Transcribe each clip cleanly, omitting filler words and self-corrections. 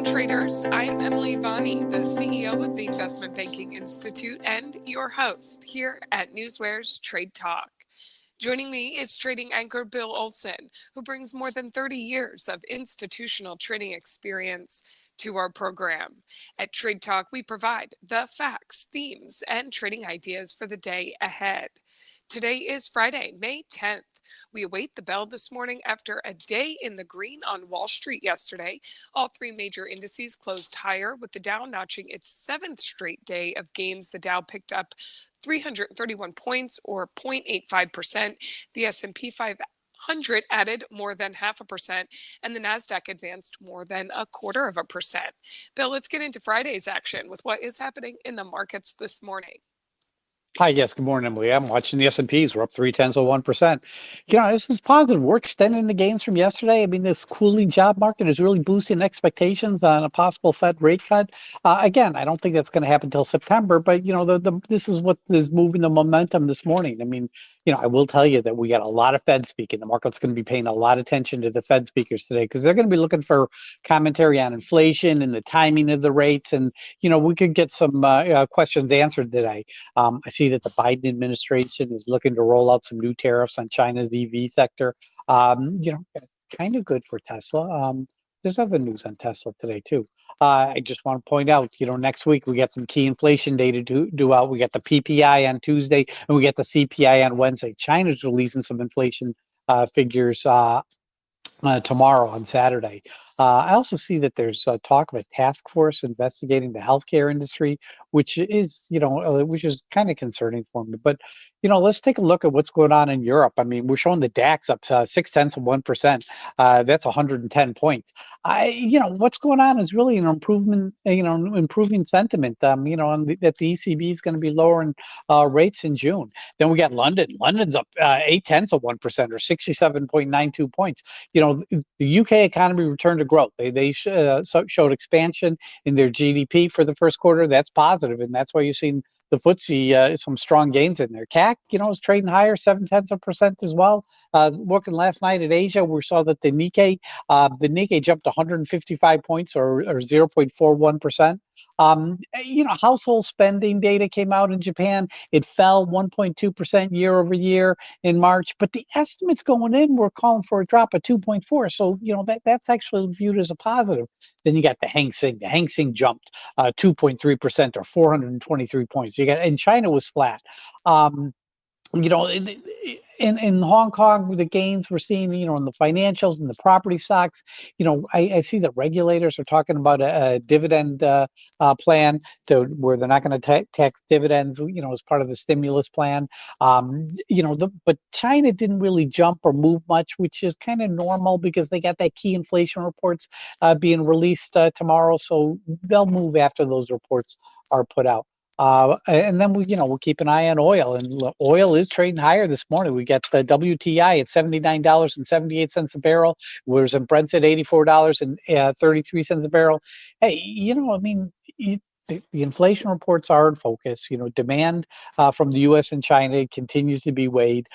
morning, traders. I'm Emily Vani, the CEO of the Investment Banking Institute and your host here at NewsWare's Trade Talk. Joining me is trading anchor Bill Olson, who brings more than 30 years of institutional trading experience to our program. At Trade Talk, we provide the facts, themes, and trading ideas for the day ahead. Today is Friday, May 10th. We await the bell this morning after a day in the green on Wall Street yesterday. All three major indices closed higher, with the Dow notching its seventh straight day of gains. The Dow picked up 331 points, or 0.85%. The S&P 500 added more than 0.5%, and the NASDAQ advanced more than 0.25%. Bill, let's get into Friday's action with what is happening in the markets this morning. Hi, yes, good morning, Emily. I'm watching the S&Ps. We're up 0.3%. This is positive. We're extending the gains from yesterday. I mean, this cooling job market is really boosting expectations on a possible Fed rate cut. Again, I don't think that's going to happen until September, but, this is what is moving the momentum this morning. I mean, I will tell you that we got a lot of Fed speaking. The market's going to be paying a lot of attention to the Fed speakers today because they're going to be looking for commentary on inflation and the timing of the rates. And, we could get some questions answered today. I see that the Biden administration is looking to roll out some new tariffs on China's EV sector. Kind of good for Tesla. There's other news on Tesla today, too. I just want to point out, next week we got some key inflation data due out. We got the PPI on Tuesday and we got the CPI on Wednesday. China's releasing some inflation figures tomorrow on Saturday. I also see that there's talk of a task force investigating the healthcare industry, which is kind of concerning for me. But, let's take a look at what's going on in Europe. I mean, we're showing the DAX up 0.6%. That's 110 points. What's going on is really an improvement, improving sentiment, that the ECB is going to be lowering rates in June. Then we got London. London's up 0.8% or 67.92 points. The UK economy returned to growth. They showed expansion in their GDP for the first quarter. That's positive, and that's why you've seen the FTSE some strong gains in there. CAC, is trading higher, 0.7% as well. Looking last night at Asia, we saw that the Nikkei jumped 155 points or 0.41%. Household spending data came out in Japan. It fell 1.2% year over year in March, but the estimates going in were calling for a drop of 2.4. So, that's actually viewed as a positive. Then you got the Hang Seng. The Hang Seng jumped 2.3% or 423 points. And China was flat. In Hong Kong, the gains we're seeing, in the financials and the property stocks, I see that regulators are talking about a dividend plan where they're not going to tax dividends, as part of the stimulus plan. But China didn't really jump or move much, which is kind of normal because they got that key inflation reports being released tomorrow. So they'll move after those reports are put out. And then we'll keep an eye on oil, and oil is trading higher this morning. We got the WTI at $79.78 a barrel, whereas Brent's at $84.33 a barrel. Hey, the inflation reports are in focus. Demand from the U.S. and China continues to be weighed.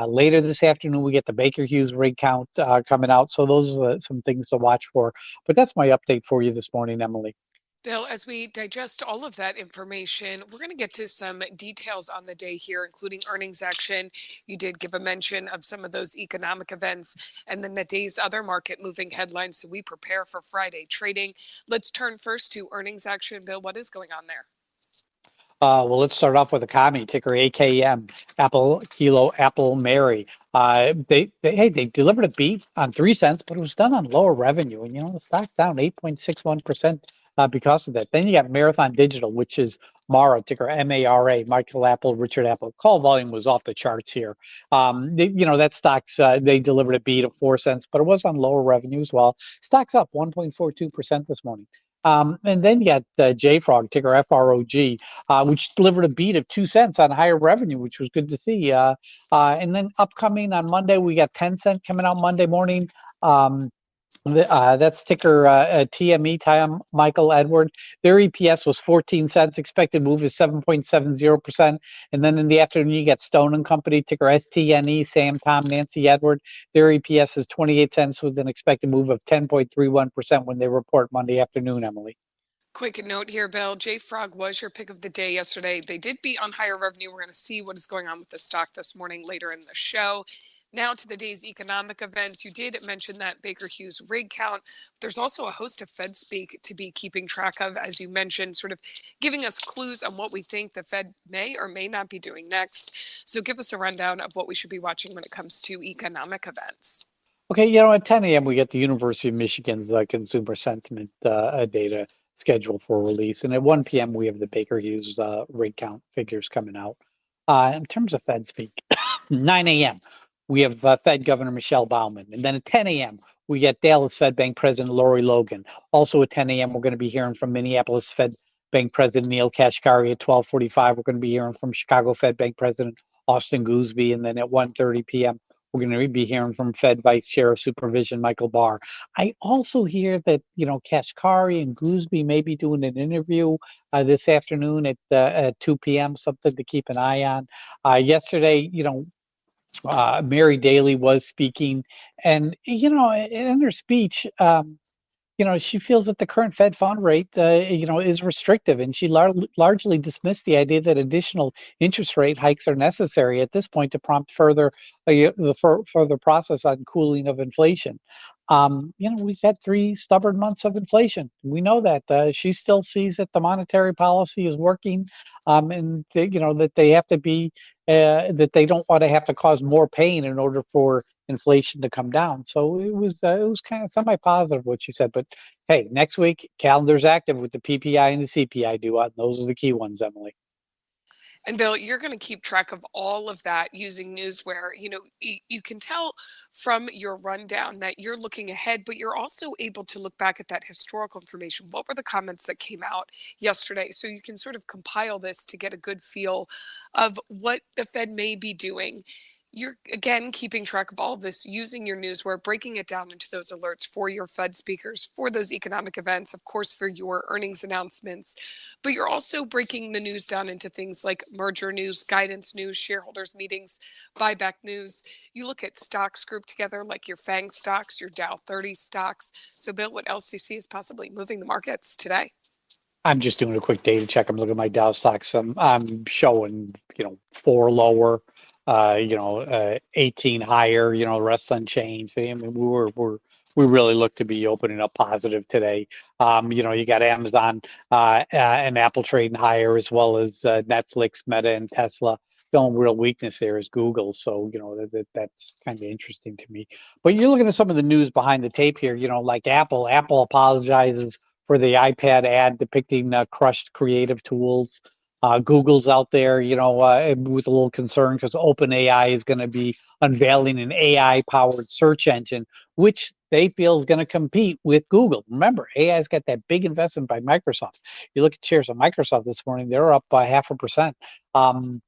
Later this afternoon, we get the Baker Hughes rig count coming out. So those are some things to watch for. But that's my update for you this morning, Emily. Bill, as we digest all of that information, we're going to get to some details on the day here, including earnings action. You did give a mention of some of those economic events and then the day's other market moving headlines. So we prepare for Friday trading. Let's turn first to earnings action. Bill, what is going on there? Well, let's start off with a commie, ticker AKM, Apple Kilo Apple Mary. They delivered a beat on 3 cents, but it was done on lower revenue. And, the stock's down 8.61%. Because of that. Then you got Marathon Digital, which is Mara, ticker MARA, Michael Apple, Richard Apple. Call volume was off the charts here. That stock's, they delivered a beat of 4 cents, but it was on lower revenue as well. Stock's up 1.42% this morning. And then you got JFrog, ticker FROG, which delivered a beat of 2 cents on higher revenue, which was good to see. And then upcoming on Monday, we got Tencent coming out Monday morning. That's ticker TME, Time Michael Edward. Their EPS was 14 cents. Expected move is 7.70%. And then in the afternoon, you get Stone and Company, ticker STNE, Sam, Tom, Nancy, Edward. Their EPS is 28 cents with an expected move of 10.31% when they report Monday afternoon, Emily. Quick note here, Bill. JFrog was your pick of the day yesterday. They did beat on higher revenue. We're going to see what is going on with the stock this morning later in the show. Now to the day's economic events. You did mention that Baker Hughes rig count. There's also a host of Fed speak to be keeping track of, as you mentioned, sort of giving us clues on what we think the Fed may or may not be doing next. So give us a rundown of what we should be watching when it comes to economic events. Okay, at 10 a.m. we get the University of Michigan's consumer sentiment data scheduled for release, and at 1 p.m. we have the Baker Hughes rig count figures coming out. In terms of Fed speak, 9 a.m. we have Fed Governor Michelle Baumann, and then at 10 a.m. we get Dallas Fed Bank President Lori Logan. Also at 10 a.m. we're going to be hearing from Minneapolis Fed Bank President Neil Kashkari. At 12:45 we're going to be hearing from Chicago Fed Bank President Austin Goolsbee, and then at 1:30 p.m. we're going to be hearing from Fed Vice Chair of Supervision, Michael Barr. I also hear that, Kashkari and Goolsbee may be doing an interview this afternoon at 2 p.m., something to keep an eye on. Yesterday, Mary Daly was speaking, and, in her speech, she feels that the current Fed fund rate, is restrictive, and she largely dismissed the idea that additional interest rate hikes are necessary at this point to prompt further process on cooling of inflation. We've had 3 stubborn months of inflation. We know that she still sees that the monetary policy is working, and that they have to be that they don't want to have to cause more pain in order for inflation to come down. So it was kind of semi-positive what you said. But hey, next week calendar's active with the PPI and the CPI due out. Those are the key ones, Emily. And Bill, you're going to keep track of all of that using NewsWare. You can tell from your rundown that you're looking ahead, but you're also able to look back at that historical information. What were the comments that came out yesterday? So you can sort of compile this to get a good feel of what the Fed may be doing. You're, again, keeping track of all of this using your NewsWare, breaking it down into those alerts for your Fed speakers, for those economic events, of course, for your earnings announcements. But you're also breaking the news down into things like merger news, guidance news, shareholders meetings, buyback news. You look at stocks grouped together like your FANG stocks, your Dow 30 stocks. So, Bill, what else do you see is possibly moving the markets today? I'm just doing a quick data check. I'm looking at my Dow stocks. I'm showing, 4 lower, 18 higher, the rest unchanged. I mean, we really look to be opening up positive today. You got Amazon and Apple trading higher, as well as Netflix, Meta, and Tesla. The only real weakness there is Google. So, that's kind of interesting to me. But you're looking at some of the news behind the tape here, like Apple. Apple apologizes for the iPad ad depicting crushed creative tools. Google's out there, with a little concern because OpenAI is going to be unveiling an AI-powered search engine, which they feel is going to compete with Google. Remember, AI's got that big investment by Microsoft. You look at shares of Microsoft this morning; they're up by 0.5%.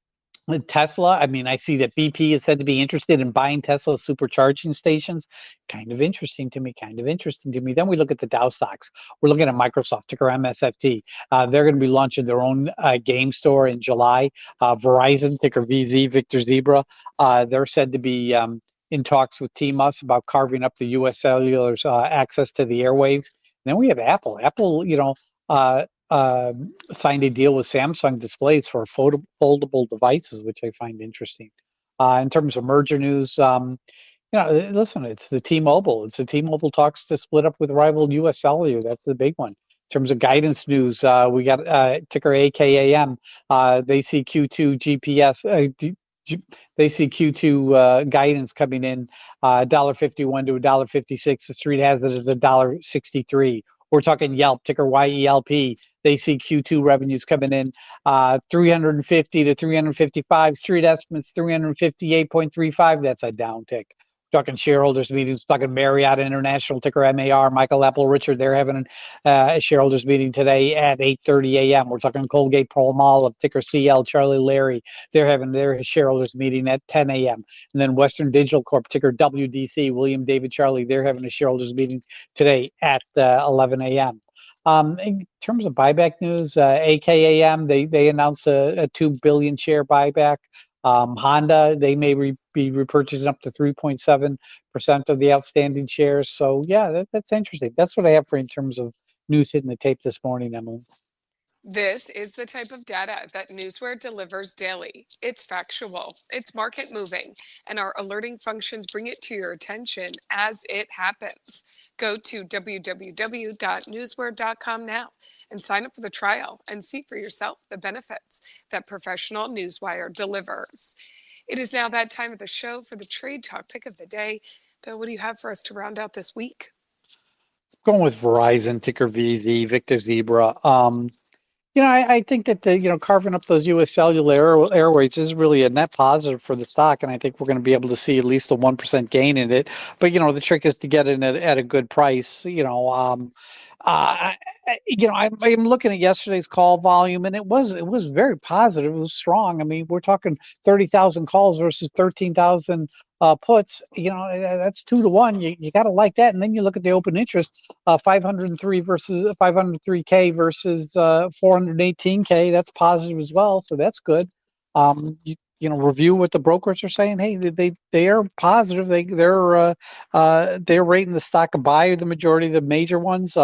With Tesla, I mean, I see that BP is said to be interested in buying Tesla supercharging stations. Kind of interesting to me. Then we look at the Dow stocks. We're looking at Microsoft, ticker MSFT. They're going to be launching their own game store in July. Verizon, ticker VZ, Victor Zebra. They're said to be in talks with T-Mus about carving up the U.S. Cellular's access to the airwaves. And then we have Apple. Apple, signed a deal with Samsung Displays for foldable devices, which I find interesting. In terms of merger news, listen, it's the T-Mobile. It's the T-Mobile talks to split up with rival U.S. Cellular. That's the big one. In terms of guidance news, we got ticker AKAM. They see Q2 GPS. They see Q2 guidance coming in $1.51 to $1.56. The street has it as $1.63. We're talking Yelp, ticker YELP. They see Q2 revenues coming in 350 to 355. Street estimates 358.35. That's a downtick. talking shareholders meetings, talking Marriott International, ticker MAR, Michael Apple Richard. They're having a shareholders meeting today at 8:30 a.m. We're talking Colgate Palmolive, ticker CL, Charlie Larry. They're having their shareholders meeting at 10 a.m. And then Western Digital Corp, ticker WDC, William David Charlie. They're having a shareholders meeting today at 11 a.m. In terms of buyback news, AKAM, they announced a 2 billion share buyback. Honda, they may be repurchasing up to 3.7% of the outstanding shares. So yeah, that's interesting. That's what I have for you in terms of news hitting the tape this morning, Emily. This is the type of data that Newsware delivers daily. It's factual, it's market moving, and our alerting functions bring it to your attention as it happens. Go to www.newsware.com now and sign up for the trial and see for yourself the benefits that professional Newswire delivers. It is now that time of the show for the Trade Talk pick of the day. Bill, what do you have for us to round out this week? Going with Verizon, ticker VZ, Victor Zebra. I think that carving up those U.S. cellular airways is really a net positive for the stock, and I think we're going to be able to see at least a 1% gain in it. But the trick is to get in at a good price. I'm looking at yesterday's call volume, and it was very positive. It was strong. I mean, we're talking 30,000 calls versus 13,000 puts. That's 2 to 1. You got to like that. And then you look at the open interest, 503 versus 503K versus 418K. That's positive as well. So that's good. Review what the brokers are saying. Hey, they are positive. They're rating the stock a buy. The majority of the major ones.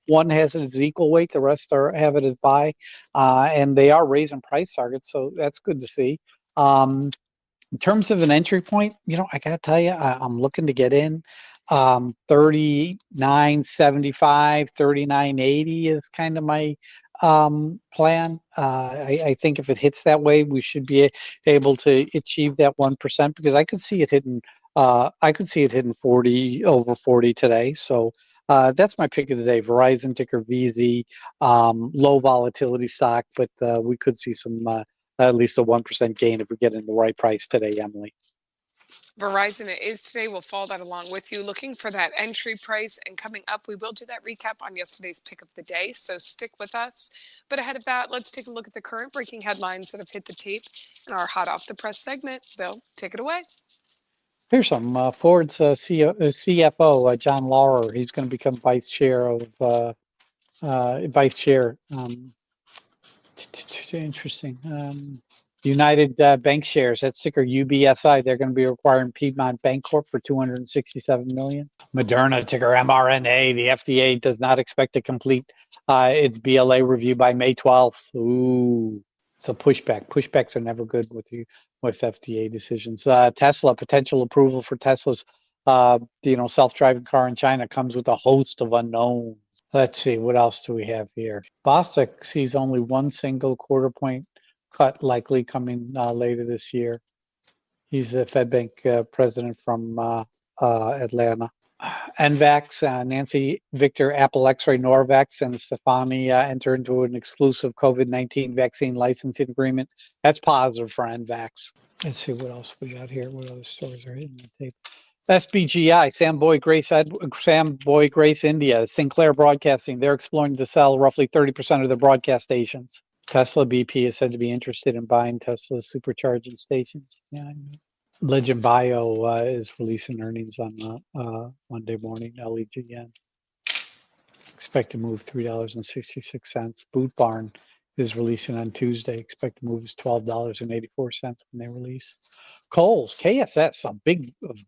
One has it as equal weight. The rest have it as buy, and they are raising price targets. So that's good to see. In terms of an entry point, I gotta tell you, I'm looking to get in. 39.75, 39.80 is kind of my plan. I think if it hits that way, we should be able to achieve that 1% because I could see it hitting 40 over 40 today. So that's my pick of the day. Verizon, ticker VZ, low volatility stock, but we could see some at least a 1% gain if we get in the right price today, Emily. Verizon it is today. We'll follow that along with you. Looking for that entry price. And coming up, we will do that recap on yesterday's pick of the day. So stick with us. But ahead of that, let's take a look at the current breaking headlines that have hit the tape in our hot off the press segment. Bill, take it away. Here's some Ford's CFO, John Laurer. He's going to become vice chair. Interesting. United Bank shares, that's ticker UBSI. They're going to be acquiring Piedmont Bancorp for $267 million. Moderna, ticker mRNA. The FDA does not expect to complete its BLA review by May 12th. Ooh, it's a pushback. Pushbacks are never good with FDA decisions. Tesla, potential approval for Tesla's self-driving car in China comes with a host of unknowns. Let's see, what else do we have here? Bostic sees only one single quarter point cut likely coming later this year. He's the Fed Bank president from Atlanta. NVAX, Nancy Victor, Apple X-Ray, Norvax, and Stefani enter into an exclusive COVID-19 vaccine licensing agreement. That's positive for NVAX. Let's see what else we got here. What other stories are hitting the tape? SBGI, Sam Boy Grace India, Sinclair Broadcasting. They're exploring to sell roughly 30% of their broadcast stations. Tesla BP is said to be interested in buying Tesla's supercharging stations. Yeah, I know. Legend Bio is releasing earnings on Monday morning. LEGN. Expect to move $3.66. Boot Barn is releasing on Tuesday. Expect to move is $12.84 when they release. Kohl's, KSS, a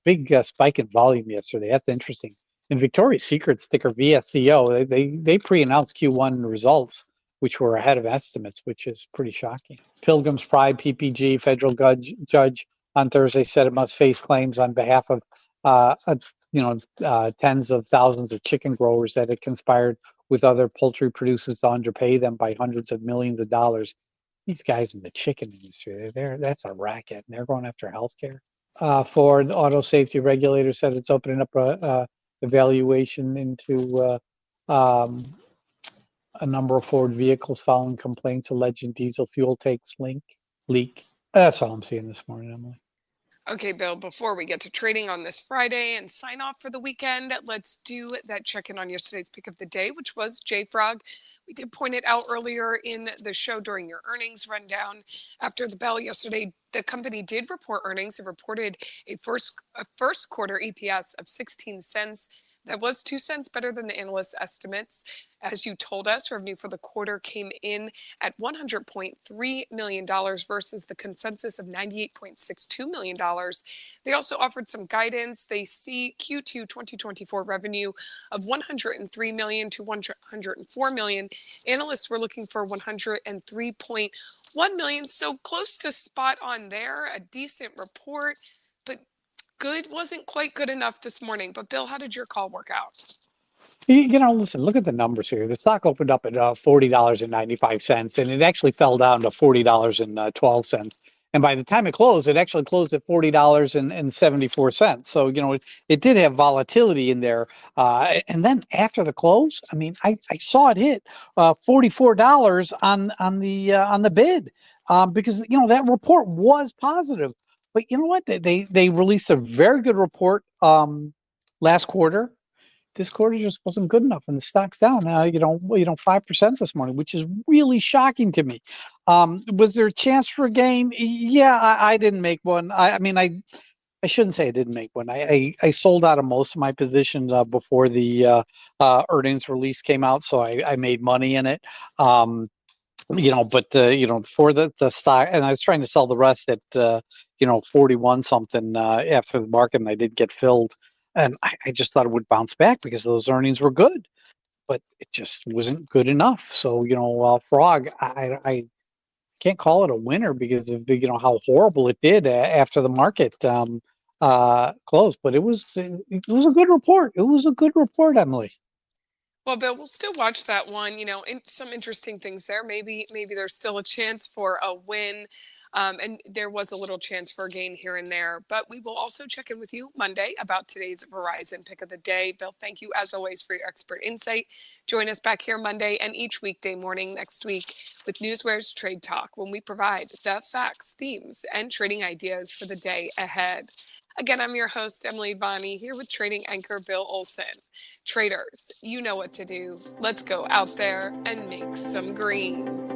big spike in volume yesterday. That's interesting. And Victoria's Secret ticker VSCO, they pre-announced Q1 results, which were ahead of estimates, which is pretty shocking. Pilgrim's Pride PPG federal judge on Thursday said it must face claims on behalf of tens of thousands of chicken growers that it conspired with other poultry producers to underpay them by hundreds of millions of dollars. These guys in the chicken industry, that's a racket, and they're going after healthcare. Ford auto safety regulator said it's opening up a evaluation into a number of Ford vehicles following complaints alleging diesel fuel tanks leak. That's all I'm seeing this morning, Emily. Okay, Bill, before we get to trading on this Friday and sign off for the weekend, let's do that check-in on yesterday's pick of the day, which was JFrog. We did point it out earlier in the show during your earnings rundown. After the bell yesterday, the company did report earnings. It reported a first quarter EPS of 16 cents. That was 2 cents better than the analyst estimates. As you told us, revenue for the quarter came in at $100.3 million versus the consensus of $98.62 million. They also offered some guidance. They see Q2 2024 revenue of $103 million to $104 million. Analysts were looking for $103.1 million, so close to spot on there, a decent report, but good wasn't quite good enough this morning. But Bill, how did your call work out? Listen, look at the numbers here. The stock opened up at $40.95, and it actually fell down to $40.12. And by the time it closed, it actually closed at $40.74. So, it did have volatility in there. And then after the close, I mean, I saw it hit $44 on the bid, because that report was positive. But you know what? They released a very good report last quarter. This quarter just wasn't good enough, and the stock's down now. 5% this morning, which is really shocking to me. Was there a chance for a gain? Yeah, I didn't make one. I mean, I shouldn't say I didn't make one. I sold out of most of my positions before the earnings release came out, so I made money in it. But for the stock, and I was trying to sell the rest at 41 something after the market, and I did get filled. And I just thought it would bounce back because those earnings were good, but it just wasn't good enough. So, Frog, I can't call it a winner because of how horrible it did after the market closed. But it was a good report. It was a good report, Emily. Well, Bill, we'll still watch that one. Some interesting things there. Maybe there's still a chance for a win. And there was a little chance for a gain here and there. But we will also check in with you Monday about today's Verizon pick of the day. Bill, thank you as always for your expert insight. Join us back here Monday and each weekday morning next week with NewsWare's Trade Talk, when we provide the facts, themes, and trading ideas for the day ahead. Again, I'm your host, Emily Vani, here with trading anchor Bill Olson. Traders, you know what to do. Let's go out there and make some green.